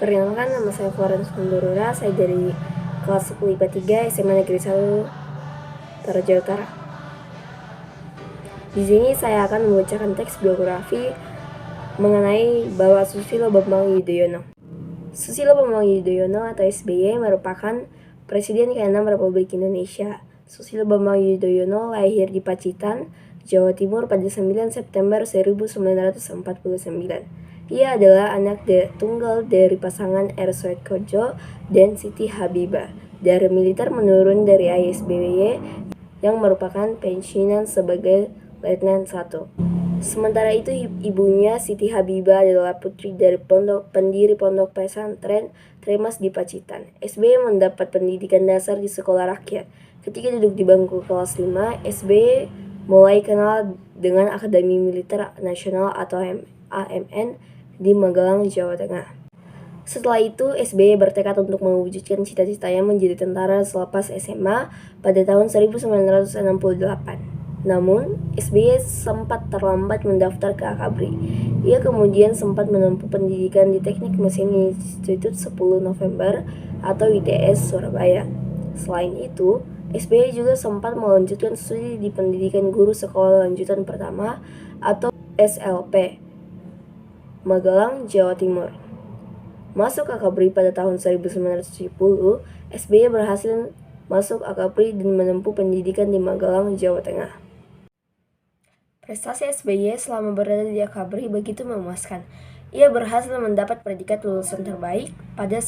Perkenalkan, nama saya Florence Kondorura. Saya dari kelas 10 IPA 3 SMA Negeri 1 Toraja Utara. Di sini saya akan membacakan teks biografi mengenai Bapak Susilo Bambang Yudhoyono. Susilo Bambang Yudhoyono atau SBY merupakan Presiden ke-6 Republik Indonesia. Susilo Bambang Yudhoyono lahir di Pacitan, Jawa Timur pada 9 September 1949. Ia adalah anak tunggal dari pasangan R. Soetkodjo dan Siti Habibah. Dari militer menurun dari ayah SBY yang merupakan pensiunan sebagai Letnan 1. Sementara itu ibunya Siti Habibah adalah putri dari pendiri pondok pesantren Tremas di Pacitan. SBY mendapat pendidikan dasar di sekolah rakyat. Ketika duduk di bangku kelas 5, SBY mulai kenal dengan Akademi Militer Nasional atau AMN di Magelang, Jawa Tengah. Setelah itu, SBY bertekad untuk mewujudkan cita-citanya menjadi tentara selepas SMA pada tahun 1968. Namun, SBY sempat terlambat mendaftar ke Akabri. Ia kemudian sempat menempuh pendidikan di Teknik Mesin Institut 10 November atau ITS Surabaya. Selain itu, SBY juga sempat melanjutkan studi di Pendidikan Guru Sekolah Lanjutan Pertama atau SLP, Magelang, Jawa Timur. Masuk Akabri pada tahun 1970, SBY berhasil masuk Akabri dan menempuh pendidikan di Magelang, Jawa Tengah. Prestasi SBY selama berada di Akabri begitu memuaskan. Ia berhasil mendapat predikat lulusan terbaik pada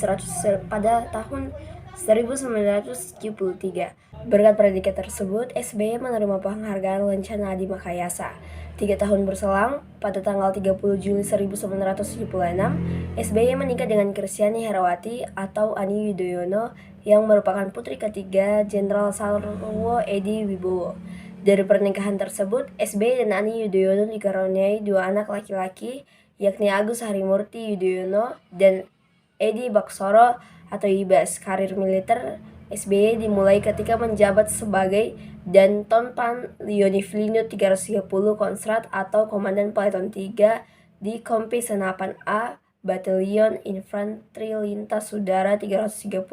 tahun 1973. Berkat predikat tersebut, SBY menerima penghargaan Lencana Adi Makayasa. 3 tahun berselang, pada tanggal 30 Juli 1976, SBY menikah dengan Kristiani Herawati atau Ani Yudhoyono yang merupakan putri ketiga Jenderal Sarwo Edi Wibowo. Dari pernikahan tersebut, SBY dan Ani Yudhoyono dikaruniai 2 anak laki-laki, yakni Agus Harimurti Yudhoyono dan Edi Baksoro atau Ibas. Karir militer SBY dimulai ketika menjabat sebagai Danton Yonif-Linut 330 Konsrat atau Komandan Peleton 3 di Kompi Senapan A, Batalion Infanteri Lintas Udara 330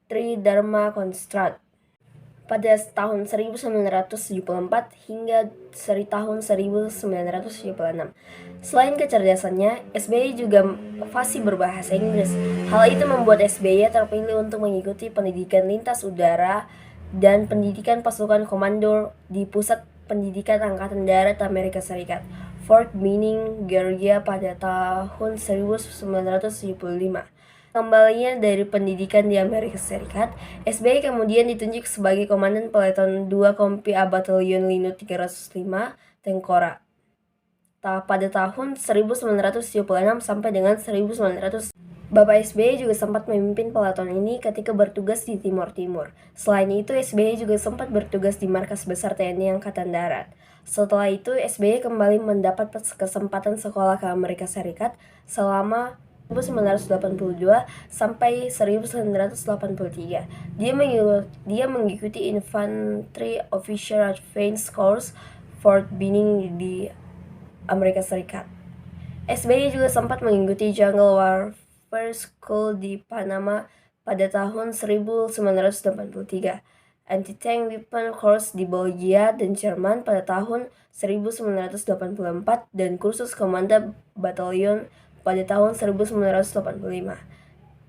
Tridharma Konsrat pada tahun 1974 hingga tahun 1976. Selain kecerdasannya, SBY juga fasih berbahasa Inggris. Hal itu membuat SBY terpilih untuk mengikuti pendidikan lintas udara dan pendidikan pasukan komando di Pusat Pendidikan Angkatan Darat Amerika Serikat, Fort Benning, Georgia pada tahun 1975. Kembalinya dari pendidikan di Amerika Serikat, SBY kemudian ditunjuk sebagai Komandan Peleton 2 Kompi A Batalion Linut 305 Tengkorak pada tahun 1976 sampai dengan 1900. Bapak SBY juga sempat memimpin peleton ini ketika bertugas di Timur Timur. Selain itu, SBY juga sempat bertugas di Markas Besar TNI Angkatan Darat. Setelah itu, SBY kembali mendapat kesempatan sekolah ke Amerika Serikat selama 1982 sampai 1983. Dia mengikuti Infantry Officer Advanced Course Fort Benning di Amerika Serikat. SBY juga sempat mengikuti Jungle Warfare School di Panama pada tahun 1983, Anti-Tank Weapon Course di Belgia dan Jerman pada tahun 1984, dan kursus Komanda Batalion pada tahun 1985.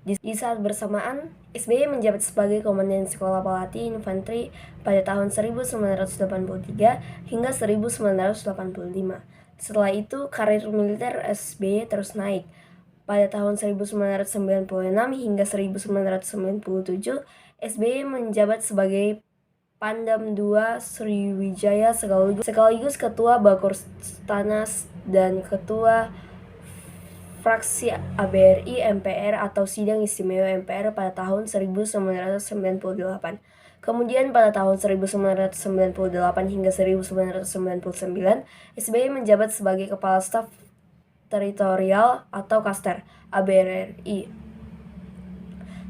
Di saat bersamaan, SBY menjabat sebagai Komandan Sekolah Pelatih Infanteri pada tahun 1983 hingga 1985. Setelah itu, karir militer SBY terus naik. Pada tahun 1996 hingga 1997, SBY menjabat sebagai Pangdam II Sriwijaya sekaligus Ketua Bakortanas dan Ketua Fraksi ABRI MPR atau Sidang Istimewa MPR pada tahun 1998. Kemudian pada tahun 1998 hingga 1999, SBY menjabat sebagai Kepala Staf Teritorial atau Kaster ABRI.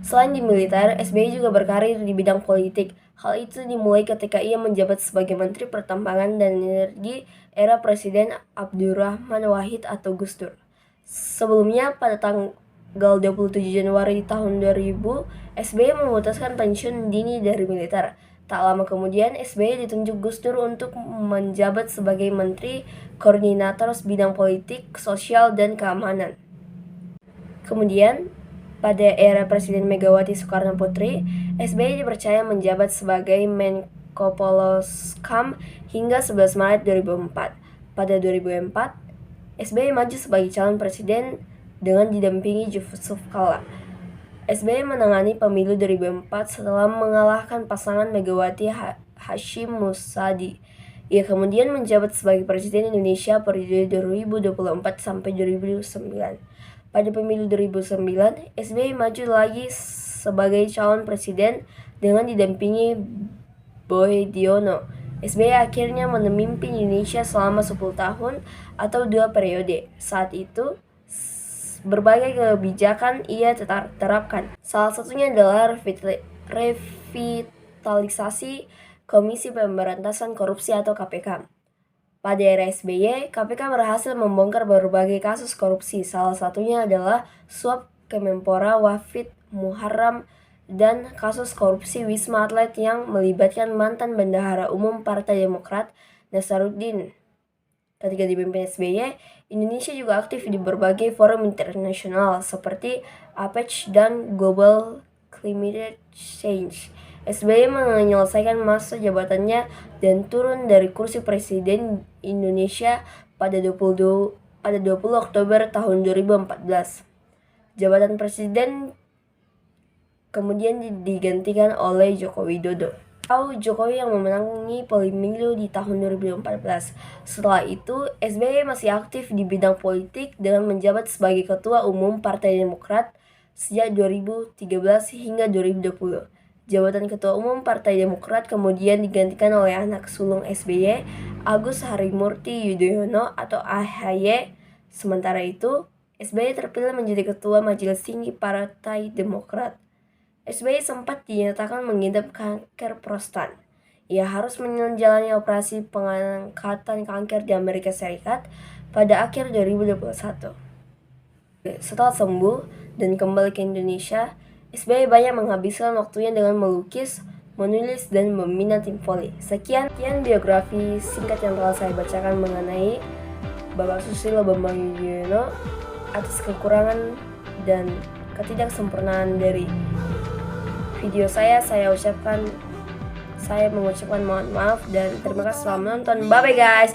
Selain di militer, SBY juga berkarir di bidang politik. Hal itu dimulai ketika ia menjabat sebagai Menteri Pertambangan dan Energi era Presiden Abdurrahman Wahid atau Gus Dur. Sebelumnya pada tanggal 27 Januari tahun 2000, SBY memutuskan pensiun dini dari militer. Tak lama kemudian, SBY ditunjuk Gus Dur untuk menjabat sebagai Menteri Koordinator Bidang Politik, Sosial, dan Keamanan. Kemudian, pada era Presiden Megawati Soekarno Putri, SBY dipercaya menjabat sebagai Menko Polhukam hingga 11 Maret 2004. Pada 2004, SBY maju sebagai calon presiden dengan didampingi Yusuf Kala. SBY menangani pemilu 2004 setelah mengalahkan pasangan Megawati Hashim Muzadi. Ia kemudian menjabat sebagai Presiden Indonesia periode 2024 sampai 2009. Pada pemilu 2009, SBY maju lagi sebagai calon presiden dengan didampingi Boediono. SBY akhirnya memimpin Indonesia selama 10 tahun atau 2 periode. Saat itu, berbagai kebijakan ia terapkan. Salah satunya adalah revitalisasi Komisi Pemberantasan Korupsi atau KPK. Pada era SBY, KPK berhasil membongkar berbagai kasus korupsi. Salah satunya adalah suap Kemenpora Wafid Muharram dan kasus korupsi Wisma Atlet yang melibatkan mantan Bendahara Umum Partai Demokrat Nasaruddin. Ketika dipimpin SBY, Indonesia juga aktif di berbagai forum internasional seperti APEC dan Global Climate Change. SBY menyelesaikan masa jabatannya dan turun dari kursi Presiden Indonesia pada 20 Oktober tahun 2014. Jabatan Presiden kemudian digantikan oleh Joko Widodo. Jokowi yang memenangi pemilu di tahun 2014. Setelah itu, SBY masih aktif di bidang politik dengan menjabat sebagai Ketua Umum Partai Demokrat sejak 2013 hingga 2020. Jabatan Ketua Umum Partai Demokrat kemudian digantikan oleh anak sulung SBY, Agus Harimurti Yudhoyono atau AHY. Sementara itu, SBY terpilih menjadi Ketua Majelis Tinggi Partai Demokrat. SBY sempat dinyatakan mengidap kanker prostat. Ia harus menjalani operasi pengangkatan kanker di Amerika Serikat pada akhir 2021. Setelah sembuh dan kembali ke Indonesia, SBY banyak menghabiskan waktunya dengan melukis, menulis, dan membina tim voli. Sekian biografi singkat yang telah saya bacakan mengenai Bapak Susilo Bambang Yudhoyono. Atas kekurangan dan ketidaksempurnaan dari video saya mengucapkan mohon maaf dan terima kasih telah menonton. Bye bye guys.